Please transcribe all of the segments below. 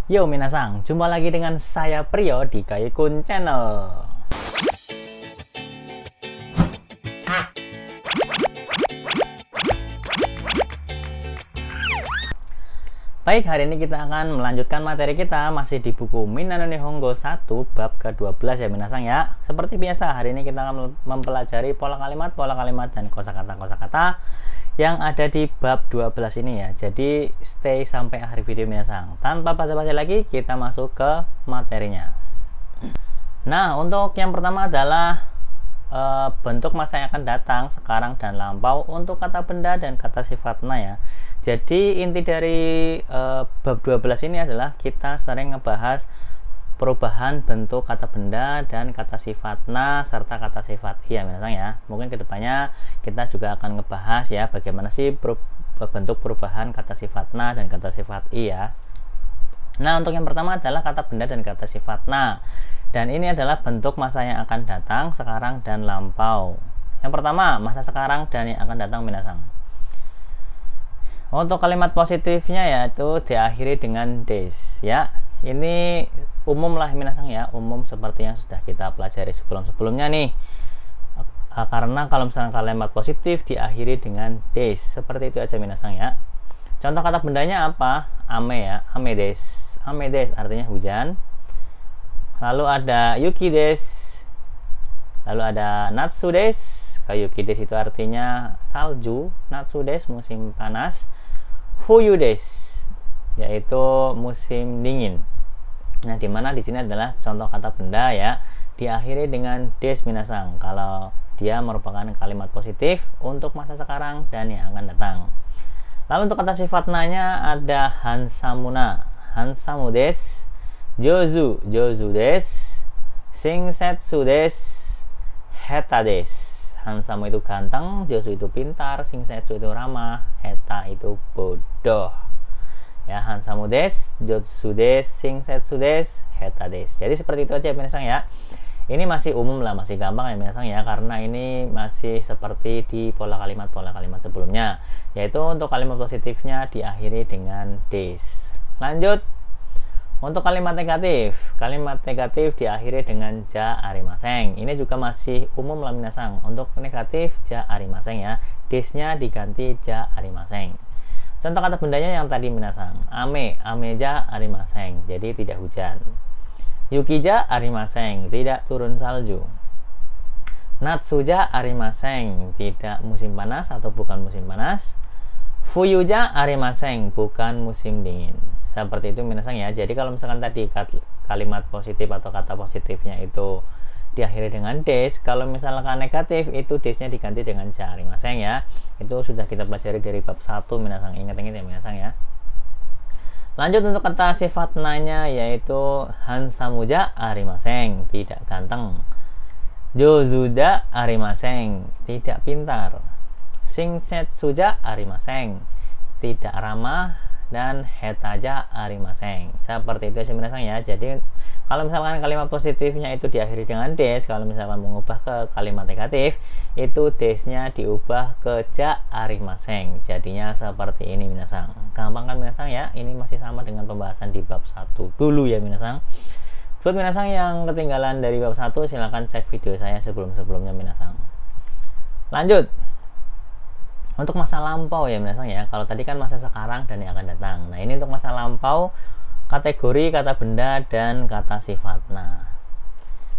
Yo minasang, jumpa lagi dengan saya Priyo di Gaikun Channel. Baik, hari ini kita akan melanjutkan materi kita masih di buku Minano Nihongo 1 bab ke-12 ya minasang ya. Seperti biasa, hari ini kita akan mempelajari pola kalimat dan kosakata yang ada di bab 12 ini ya. Jadi stay sampai akhir video minasang. Tanpa basa-basi lagi, kita masuk ke materinya. Nah, untuk yang pertama adalah bentuk masa yang akan datang, sekarang dan lampau untuk kata benda dan kata sifatna ya. Jadi inti dari bab 12 ini adalah kita sering ngebahas perubahan bentuk kata benda dan kata sifatna serta kata sifat iya minasang ya. Mungkin kedepannya kita juga akan ngebahas ya bagaimana sih bentuk perubahan kata sifatna dan kata sifat iya. Nah, untuk yang pertama adalah kata benda dan kata sifatna. Dan ini adalah bentuk masa yang akan datang, sekarang dan lampau. Yang pertama, masa sekarang dan yang akan datang minasang. Untuk kalimat positifnya yaitu diakhiri dengan des ya. Ini umum lah minasang ya, umum seperti yang sudah kita pelajari sebelumnya nih. Karena kalau misalnya kalimat positif diakhiri dengan des, seperti itu aja minasang ya. Contoh kata bendanya apa? Ame ya, ame des. Ame des artinya hujan. Lalu ada yuki des. Lalu ada natsu des. Yuki des itu artinya salju. Natsu des musim panas. Fuyu des yaitu musim dingin. Nah, dimana di sini adalah contoh kata benda ya, diakhiri dengan des minasang kalau dia merupakan kalimat positif untuk masa sekarang dan yang akan datang. Lalu untuk kata sifatnanya ada hansamuna, hansamu des, jozu, jozu des, shingsetsu des, heta des. Hansamu itu ganteng, jozu itu pintar, shingsetsu itu ramah, heta itu bodoh. Ya, hansamu des, jozu des, shingsetsu des, heta des. Jadi seperti itu aja minasang ya. Ini masih umum lah, masih gampang ya minasang ya, karena ini masih seperti di pola kalimat sebelumnya, yaitu untuk kalimat positifnya diakhiri dengan des. Lanjut. Untuk kalimat negatif diakhiri dengan ja arimaseng. Ini juga masih umum lah minasang. Untuk negatif ja arimaseng ya, desnya diganti ja arimaseng. Contoh kata bendanya yang tadi minasang, ame, ameja arimaseng, jadi tidak hujan. Yukija arimaseng, tidak turun salju. Natsuja arimaseng, tidak musim panas atau bukan musim panas. Fuyuja arimaseng, bukan musim dingin. Seperti itu minasang ya. Jadi kalau misalkan tadi kalimat positif atau kata positifnya itu diakhiri dengan des, kalau misalkan negatif itu desnya diganti dengan ja arimaseng ya. Itu sudah kita pelajari dari bab 1 minasang. Ingat-ingat ya minasang ya. Lanjut untuk kata sifat nanya yaitu hansamuja arimaseng, tidak ganteng. Jozuda arimaseng, tidak pintar. Shingsetsuja arimaseng, tidak ramah. Dan hetaja arimaseng. Seperti itu aja minasang ya. Jadi kalau misalkan kalimat positifnya itu diakhiri dengan des, kalau misalkan mengubah ke kalimat negatif itu desnya diubah ke ja arimaseng. Jadinya seperti ini minasang. Gampang kan minasang ya. Ini masih sama dengan pembahasan di bab 1 dulu ya minasang. Buat minasang yang ketinggalan dari bab 1 silahkan cek video saya sebelumnya minasang. Lanjut. Untuk masa lampau ya minasang ya. Kalau tadi kan masa sekarang dan yang akan datang. Nah, ini untuk masa lampau, kategori kata benda dan kata sifatna.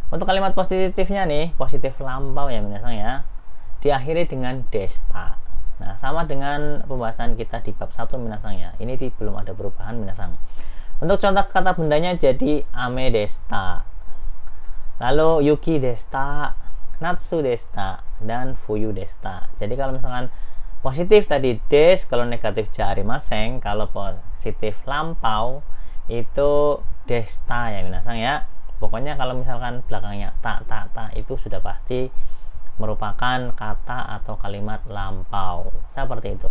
Untuk kalimat positifnya nih, positif lampau ya minasang ya, diakhiri dengan desta. Nah, sama dengan pembahasan kita di bab 1 minasang ya. Ini belum ada perubahan minasang. Untuk contoh kata bendanya jadi ame desta. Lalu yuki desta, natsu desta, dan fuyu desta. Jadi kalau misalkan positif tadi des, kalau negatif ja arimaseng, kalau positif lampau itu desta ya minasang ya. Pokoknya kalau misalkan belakangnya ta itu sudah pasti merupakan kata atau kalimat lampau. Seperti itu.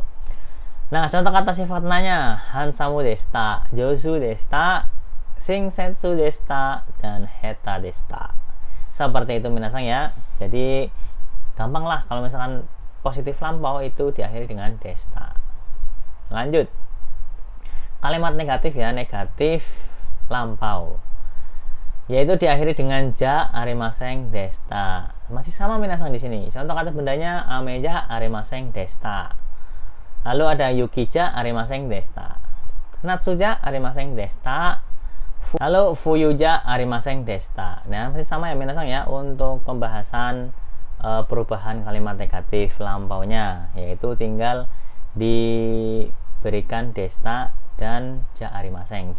Nah, contoh kata sifatnanya hansamu desta, jozu desta, shingsetsu desta, dan heta desta. Seperti itu minasang ya. Jadi gampang lah kalau misalkan positif lampau itu diakhiri dengan desta. Lanjut. Kalimat negatif ya, negatif lampau, yaitu diakhiri dengan ja arimaseng desta. Masih sama minasang di sini. Contoh kata bendanya ameja arimaseng desta. Lalu ada yukija arimaseng desta, natsuja arimaseng desta, lalu fuyuja arimaseng desta. Nah, masih sama ya minasang ya untuk pembahasan perubahan kalimat negatif lampaunya, yaitu tinggal diberikan desta dan ja arimaseng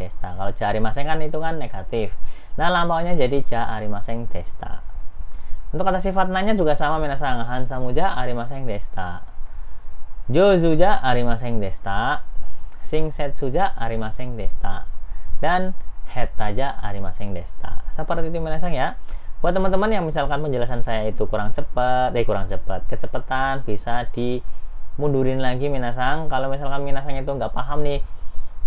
desta. Kalau ja arimaseng kan itu kan negatif, nah lampaunya jadi ja arimaseng desta. Untuk kata sifat nanya juga sama minasang, hansamuja arimaseng desta, jozuja arimaseng desta, singsetsuja arimaseng desta, dan hetaja arimaseng desta. Seperti itu minasang ya. Buat teman-teman yang misalkan penjelasan saya itu kurang cepat, kecepatan, bisa dimundurin lagi minasang. Kalau misalkan minasang itu nggak paham nih,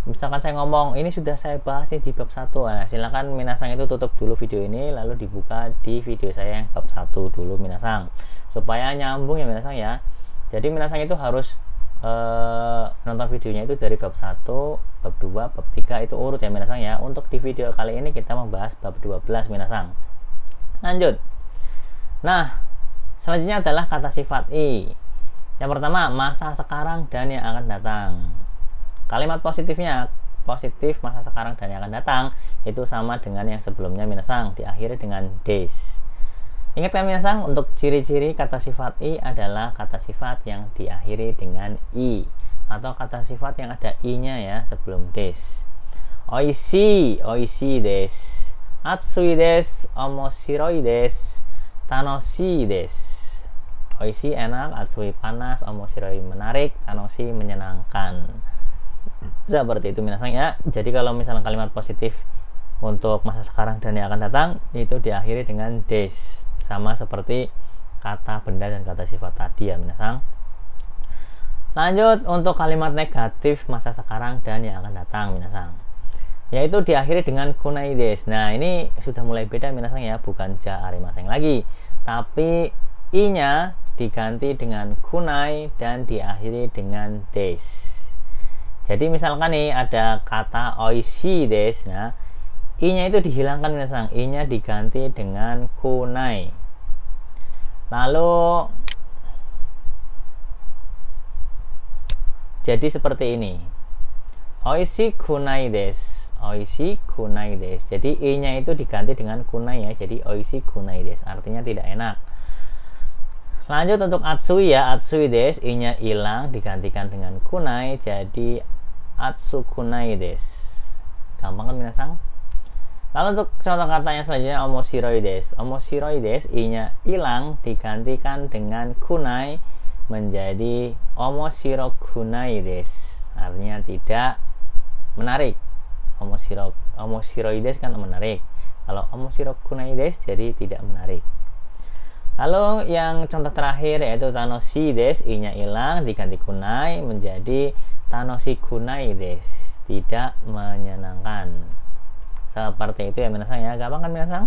misalkan saya ngomong ini sudah saya bahas nih di bab 1, nah silakan minasang itu tutup dulu video ini, lalu dibuka di video saya yang bab 1 dulu minasang, supaya nyambung ya minasang ya. Jadi minasang itu harus nonton videonya itu dari bab 1, bab 2, bab 3 itu urut ya minasang ya. Untuk di video kali ini kita membahas bab 12 minasang. Lanjut. Nah, selanjutnya adalah kata sifat i. Yang pertama, masa sekarang dan yang akan datang. Kalimat positifnya, positif masa sekarang dan yang akan datang, itu sama dengan yang sebelumnya minasang, diakhiri dengan des. Ingatkan minasang, untuk ciri-ciri kata sifat i adalah kata sifat yang diakhiri dengan i, atau kata sifat yang ada i-nya ya sebelum des. Oishi desu, atsui desu, omoshiroi desu, tanoshii desu. Oishi enak, atsui panas, omoshiroi menarik, tanoshi menyenangkan. Seperti itu minasang ya. Jadi kalau misalnya kalimat positif untuk masa sekarang dan yang akan datang itu diakhiri dengan des, sama seperti kata benda dan kata sifat tadi ya minasang. Lanjut untuk kalimat negatif masa sekarang dan yang akan datang minasang, yaitu diakhiri dengan kunai des. Nah, ini sudah mulai beda minasang ya, bukan ja arimaseng lagi, tapi i-nya diganti dengan kunai dan diakhiri dengan des. Jadi misalkan nih ada kata oishi desu, nah i-nya itu dihilangkan minasang, i-nya diganti dengan kunai. Lalu jadi seperti ini, oishi kunai desu, oishi kunai desu. Jadi i-nya itu diganti dengan kunai ya, jadi oishi kunai desu, artinya tidak enak. Lanjut untuk atsui ya, atsui desu, i-nya hilang digantikan dengan kunai, jadi atsu kunai desu. Gampang kan minasang? Lalu untuk contoh katanya selanjutnya omoshiroi desu. Omoshiroi desu, i-nya hilang digantikan dengan kunai menjadi omoshiro kunai desu. Artinya tidak menarik. Omoshiroi desu kan menarik. Kalau omoshiro kunai desu jadi tidak menarik. Lalu yang contoh terakhir yaitu tanoshi desu, i-nya hilang diganti kunai menjadi tanoshi kunai desu, tidak menyenangkan. Seperti itu ya minasang ya, gampang kan minasang?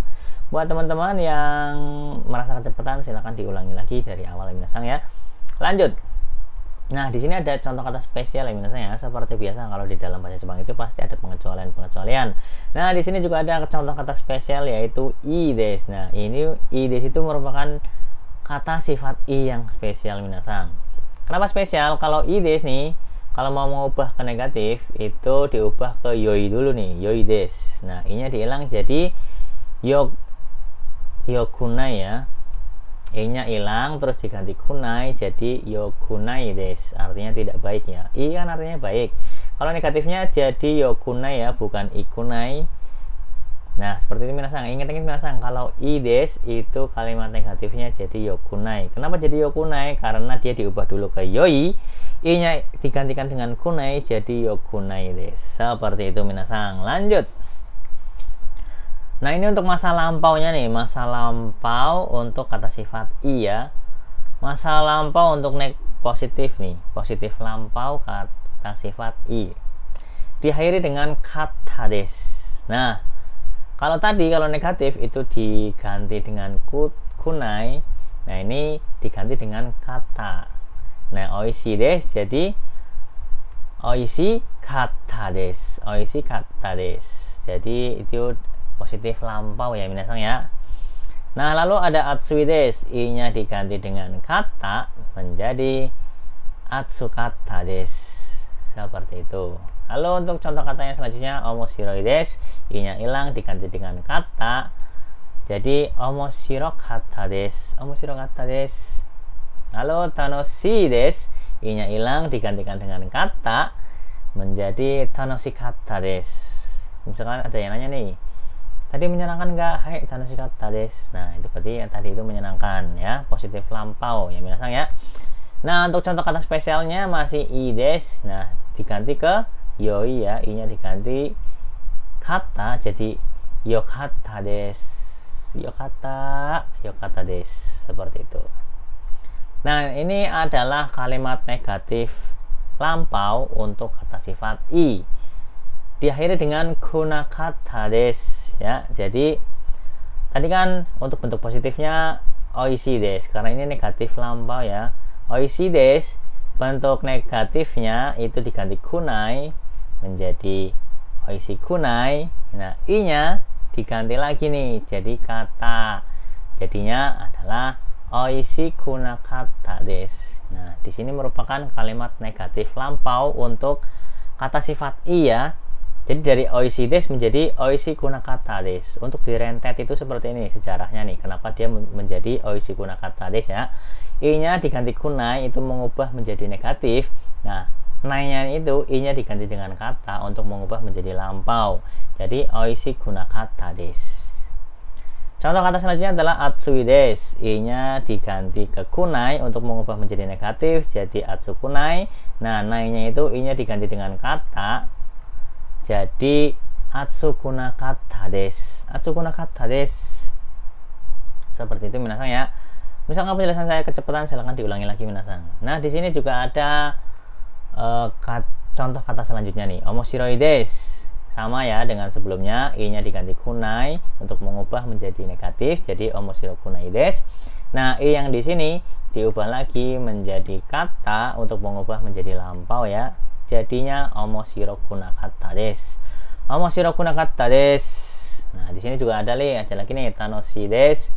Buat teman-teman yang merasa kecepatan silahkan diulangi lagi dari awal ya minasang ya. Lanjut. Nah, di sini ada contoh kata spesial ya minasang ya. Seperti biasa kalau di dalam bahasa Jepang itu pasti ada pengecualian. Nah, di sini juga ada contoh kata spesial yaitu i desu. Nah, ini i desu itu merupakan kata sifat i yang spesial minasang. Kenapa spesial? Kalau i desu nih, kalau mau mengubah ke negatif itu diubah ke yoi dulu nih, yoi desu. Nah, i-nya dihilang jadi yokunai ya. I-nya hilang terus diganti kunai jadi yokunai desu, artinya tidak baik ya. I kan artinya baik. Kalau negatifnya jadi yokunai ya, bukan ikunai. Nah, seperti ini minasang. Ingat-ingat minasang, kalau i desu itu kalimat negatifnya jadi yokunai. Kenapa jadi yokunai? Karena dia diubah dulu ke yoi, i-nya digantikan dengan kunai jadi yokunai desu. Seperti itu minasang. Lanjut. Nah, ini untuk masa lampaunya nih, masa lampau untuk kata sifat i ya. Masa lampau untuk positif nih, positif lampau kata sifat i. Diakhiri dengan kata desu. Nah, kalau negatif itu diganti dengan kunai. Nah, ini diganti dengan kata. Nah, oishi desu jadi oishi kata desu. Oishi kata desu. Jadi itu positif lampau ya minasang ya. Nah, lalu ada atsui desu, i-nya diganti dengan kata menjadi atsukata desu. Seperti itu. Lalu untuk contoh katanya selanjutnya, omoshiroi desu, i-nya hilang diganti dengan kata jadi omoshirokata desu. Omoshirokata desu. Lalu tanoshii desu, i-nya hilang digantikan dengan kata menjadi tanoshikatta desu. Misalkan ada yang nanya nih, tadi menyenangkan nggak? Hai, tanoshikatta desu. Nah, itu berarti yang tadi itu menyenangkan ya, positif lampau ya minasang ya. Nah, untuk contoh kata spesialnya masih i desu. Nah, diganti ke yoi ya, i-nya diganti kata jadi yokatta desu. Yokatta desu. Seperti itu. Nah, ini adalah kalimat negatif lampau untuk kata sifat i. Diakhiri dengan kunakatta desu ya. Jadi tadi kan untuk bentuk positifnya oishii desu, karena ini negatif lampau ya. Oishii desu, bentuk negatifnya itu diganti kunai menjadi oishii kunai. Nah, i-nya diganti lagi nih jadi kata. Jadinya adalah oishii kunakatta desu. Nah, di sini merupakan kalimat negatif lampau untuk kata sifat i ya. Jadi dari oishii desu menjadi oishii kunakatta desu. Untuk direntet itu seperti ini sejarahnya nih. Kenapa dia menjadi oishii kunakatta desu ya. I-nya diganti kunai itu mengubah menjadi negatif. Nah, nai-nya itu i-nya diganti dengan kata untuk mengubah menjadi lampau. Jadi oishii kunakatta desu. Contoh kata selanjutnya adalah atsui desu. I-nya diganti ke kunai untuk mengubah menjadi negatif. Jadi atsu kunai. Nah, nai-nya itu i-nya diganti dengan kata. Jadi atsukunakatta desu. Atsukunakatta desu. Seperti itu minasang ya. Misalkan penjelasan saya kecepatan, silahkan diulangi lagi minasang. Nah, di sini juga ada contoh kata selanjutnya nih. Omoshiroi desu. Sama ya dengan sebelumnya, i-nya diganti kunai untuk mengubah menjadi negatif. Jadi omoshiro kunai desu. Nah, i yang di sini diubah lagi menjadi kata untuk mengubah menjadi lampau ya. Jadinya omoshiro kunakatta desu. Omoshiro kunakatta desu. Nah, di sini juga ada lagi nih tanoshii desu.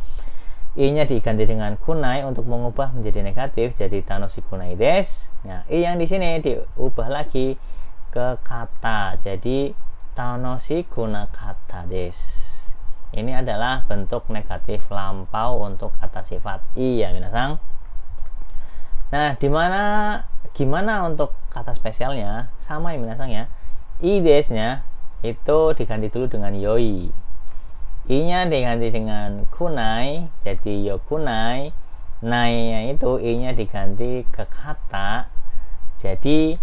I-nya diganti dengan kunai untuk mengubah menjadi negatif jadi tanoshii kunai desu. Nah, i yang di sini diubah lagi ke kata. Jadi tanoshii kunakatta desu. Ini adalah bentuk negatif lampau untuk kata sifat i ya minasang. Nah, gimana untuk kata spesialnya? Sama ya minasang ya. I desu-nya itu diganti dulu dengan yoi. I-nya diganti dengan kunai jadi yokunai. Nai-nya itu i-nya diganti ke kata jadi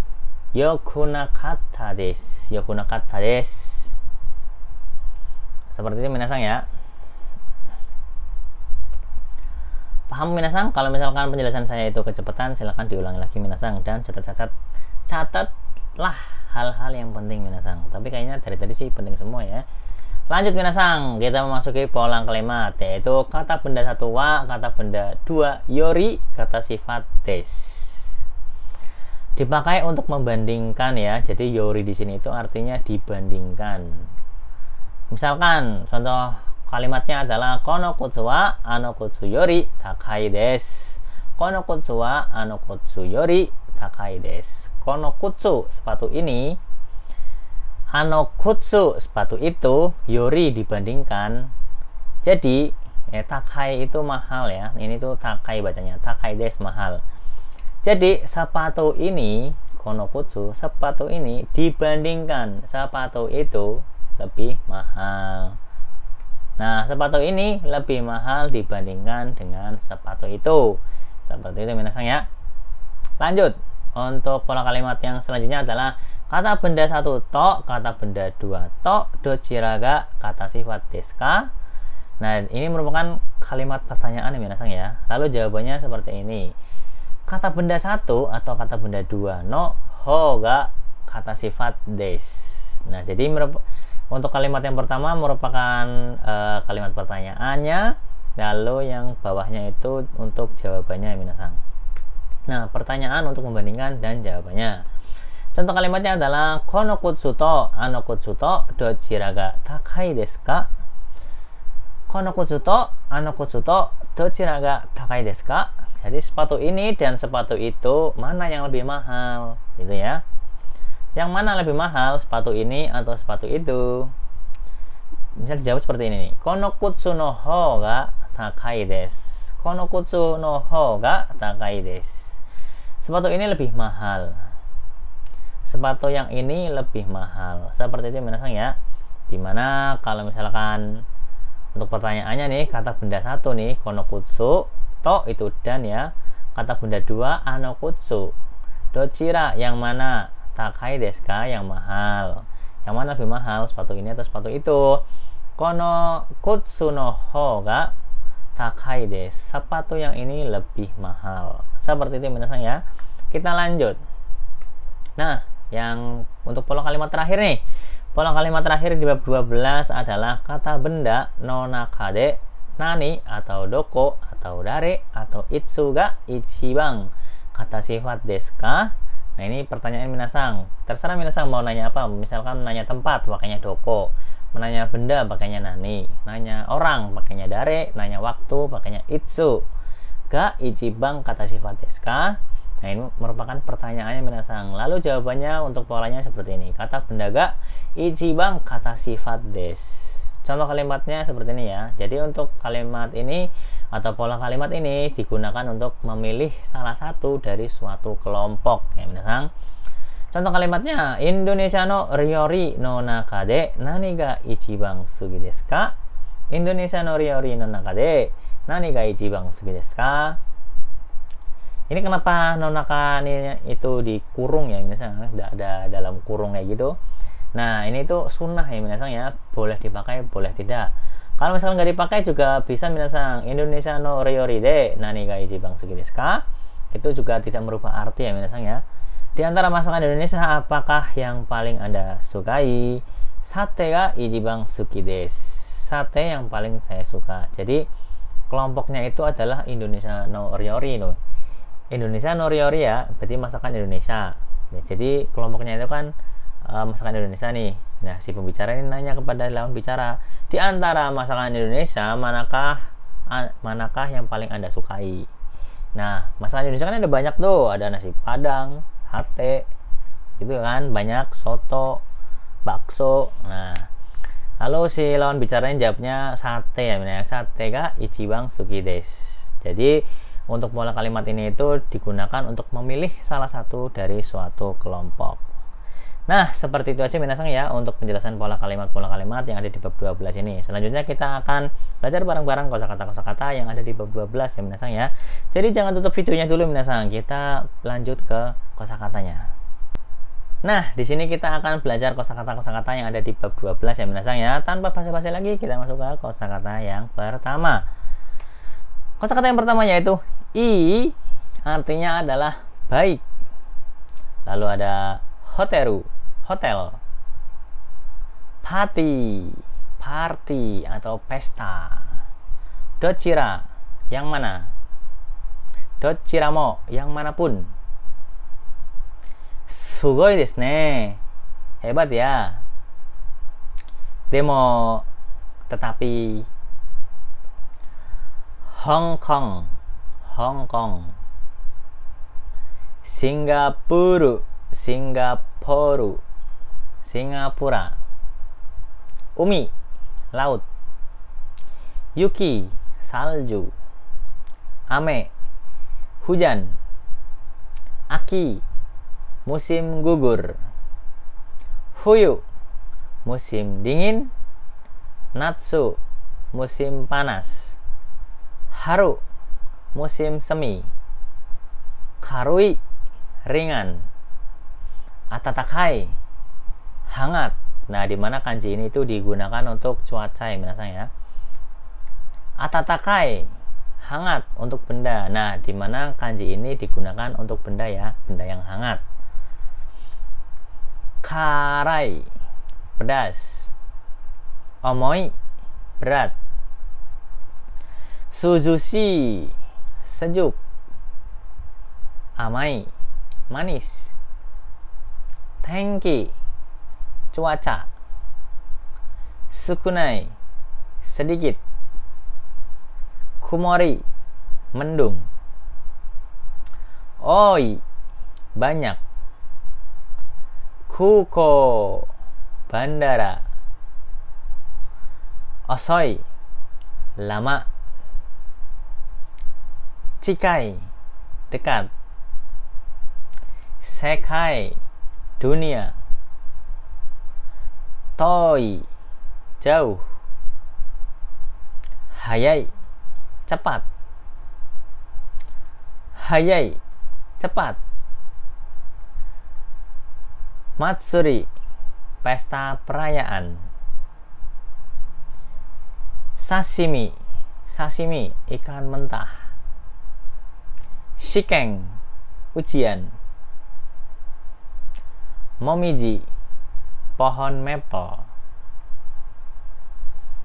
yokunakatta desu. Yokunakatta desu. Seperti itu minasang ya. Paham minasang? Kalau misalkan penjelasan saya itu kecepatan, silahkan diulangi lagi minasang dan catatlah hal-hal yang penting minasang. Tapi kayaknya dari tadi sih penting semua ya. Lanjut minasang, kita memasuki pola kalimat, yaitu kata benda 1 wa, kata benda 2 yori, kata sifat desu. Dipakai untuk membandingkan ya. Jadi yori di sini itu artinya dibandingkan. Misalkan contoh kalimatnya adalah kono kutsu wa ano kutsu yori takai desu. Kono kutsu wa ano kutsu yori takai desu. Kono kutsu sepatu ini, ano kutsu sepatu itu, yori dibandingkan. Jadi takai itu mahal ya. Ini tuh takai bacanya. Takai desu mahal. Jadi sepatu ini, kono kutsu, sepatu ini dibandingkan sepatu itu lebih mahal. Nah, sepatu ini lebih mahal dibandingkan dengan sepatu itu. Seperti itu minasang ya. Lanjut. Untuk pola kalimat yang selanjutnya adalah kata benda 1 to, kata benda 2 to, dochiraga, kata sifat desu ka. Nah, ini merupakan kalimat pertanyaan minasang ya. Lalu jawabannya seperti ini. Kata benda 1 atau kata benda 2 no ho ga kata sifat desu. Nah, jadi untuk kalimat yang pertama merupakan kalimat pertanyaannya, lalu yang bawahnya itu untuk jawabannya minasang. Nah, pertanyaan untuk membandingkan dan jawabannya. Contoh kalimatnya adalah kono kutsu to ano kutsu to dochira ga takai desu ka? Kono kutsu to ano kutsu to dochira ga takai desu ka? Jadi sepatu ini dan sepatu itu mana yang lebih mahal, gitu ya. Yang mana lebih mahal, sepatu ini atau sepatu itu? Bisa dijawab seperti ini nih. Kono kutsu no ho ga takai desu. Kono kutsu no ho ga takai desu. Sepatu ini lebih mahal. Sepatu yang ini lebih mahal. Seperti itu minasang ya. Dimana kalau misalkan untuk pertanyaannya nih, kata benda satu nih, kono kutsu, to itu dan ya. Kata benda dua, ano kutsu. Dochira yang mana? Takai desu ka yang mahal. Yang mana lebih mahal, sepatu ini atau sepatu itu? Kono kutsu no ho ga takai desu. Sepatu yang ini lebih mahal. Seperti itu minasang ya. Kita lanjut. Nah, yang untuk pola kalimat terakhir nih. Pola kalimat terakhir di bab 12 adalah kata benda no nakade nani atau doko atau dare atau itsu ga ichibang kata sifat desu ka. Nah, ini pertanyaan minasang. Terserah minasang mau nanya apa. Misalkan nanya tempat pakainya doko, menanya benda pakainya nani, nanya orang pakainya dare, nanya waktu pakainya itsu ga ichibang kata sifat desu ka. Nah, ini merupakan pertanyaannya minasang. Lalu jawabannya untuk polanya seperti ini. Kata benda ga ichibang kata sifat desu. Contoh kalimatnya seperti ini ya. Jadi untuk kalimat ini atau pola kalimat ini digunakan untuk memilih salah satu dari suatu kelompok ya minasang. Contoh kalimatnya, Indonesia no ryori no nakade nani ga ichibang sugi desu ka? Indonesia no ryori no nakade nani ga ichibang sugi desu ka? Ini kenapa nonaka ini itu dikurung ya minasang, tidak ada dalam kurung kayak gitu. Nah, ini tuh sunnah ya minasang ya, boleh dipakai boleh tidak. Kalau misalnya nggak dipakai juga bisa minasang. Indonesia no ryori de nani ga ichibang sugi desu ka? Itu juga tidak merubah arti ya minasang ya. Di antara masakan Indonesia apakah yang paling Anda sukai? Sate ga ichibang suki desu. Sate yang paling saya suka. Jadi kelompoknya itu adalah Indonesia no ryori no. Indonesia no ryori ya, berarti masakan Indonesia ya, jadi kelompoknya itu kan masakan Indonesia nih. Nah, si pembicara ini nanya kepada lawan bicara, di antara masakan Indonesia manakah yang paling Anda sukai? Nah, masakan Indonesia kan ada banyak tuh, ada nasi padang, sate gitu kan, banyak, soto, bakso. Nah, lalu si lawan bicaranya jawabnya sate ya, sate ga ichibang suki desu. Jadi untuk pola kalimat ini itu digunakan untuk memilih salah satu dari suatu kelompok. Nah, seperti itu aja minasang ya untuk penjelasan pola kalimat yang ada di bab 12 ini. Selanjutnya kita akan belajar bareng-bareng kosakata yang ada di bab 12 ya minasang ya. Jadi jangan tutup videonya dulu minasang. Kita lanjut ke kosakatanya. Nah, di sini kita akan belajar kosakata yang ada di bab 12 ya minasang ya. Tanpa basa-basi lagi, kita masuk ke kosakata yang pertama. Kosakata yang pertama yaitu i, artinya adalah baik. Lalu ada hoteru, hotel. Party atau pesta. Dochira, yang mana? Dochiramo, yang manapun. Sugoi desu ne, hebat ya. Demo, tetapi. Hong Kong, Singapura, umi, laut, yuki, salju, ame, hujan, aki, musim gugur, fuyu, musim dingin, natsu, musim panas, haru, musim semi, karui, ringan, atatakai, hangat. Nah, di mana kanji ini itu digunakan untuk cuaca ya minasang ya. Atatakai, hangat untuk benda. Nah, di mana kanji ini digunakan untuk benda ya, benda yang hangat. Karai, pedas. Omoi, berat. Suzushi, sejuk. Amai, manis. Tenki, cuaca. Sukunai, sedikit. Kumori, mendung. Oi, banyak. Kuko, bandara. Osoi, lama. Cikai, dekat. Sekai, dunia. Toi, jauh. Hayai, cepat. Hayai, cepat. Matsuri, pesta perayaan. Sashimi, sashimi, ikan mentah. Shiken, ujian. Momiji, pohon maple.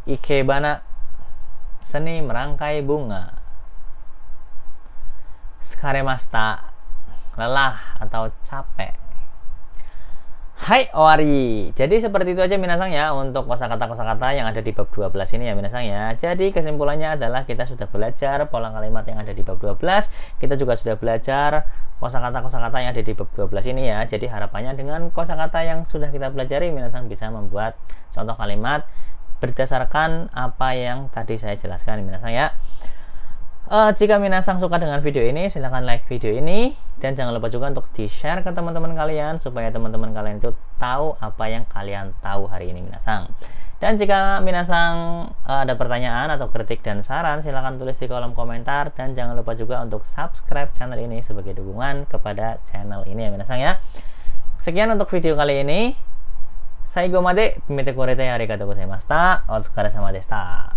Ikebana, seni merangkai bunga. Tsukaremashita, lelah atau capek. Hai owari. Jadi seperti itu aja minasang ya untuk kosakata-kosakata yang ada di bab 12 ini ya minasang ya. Jadi kesimpulannya adalah kita sudah belajar pola kalimat yang ada di bab 12. Kita juga sudah belajar kosakata-kosakata yang ada di bab 12 ini ya. Jadi harapannya dengan kosakata yang sudah kita pelajari minasang bisa membuat contoh kalimat berdasarkan apa yang tadi saya jelaskan minasang ya. Jika minasang suka dengan video ini, silahkan like video ini dan jangan lupa juga untuk di-share ke teman-teman kalian supaya teman-teman kalian itu tahu apa yang kalian tahu hari ini minasang. Dan jika minasang ada pertanyaan atau kritik dan saran, silahkan tulis di kolom komentar dan jangan lupa juga untuk subscribe channel ini sebagai dukungan kepada channel ini ya minasang ya. Sekian untuk video kali ini. Saigo made mite korete arigatou gozaimashita. Otsukaresama deshita.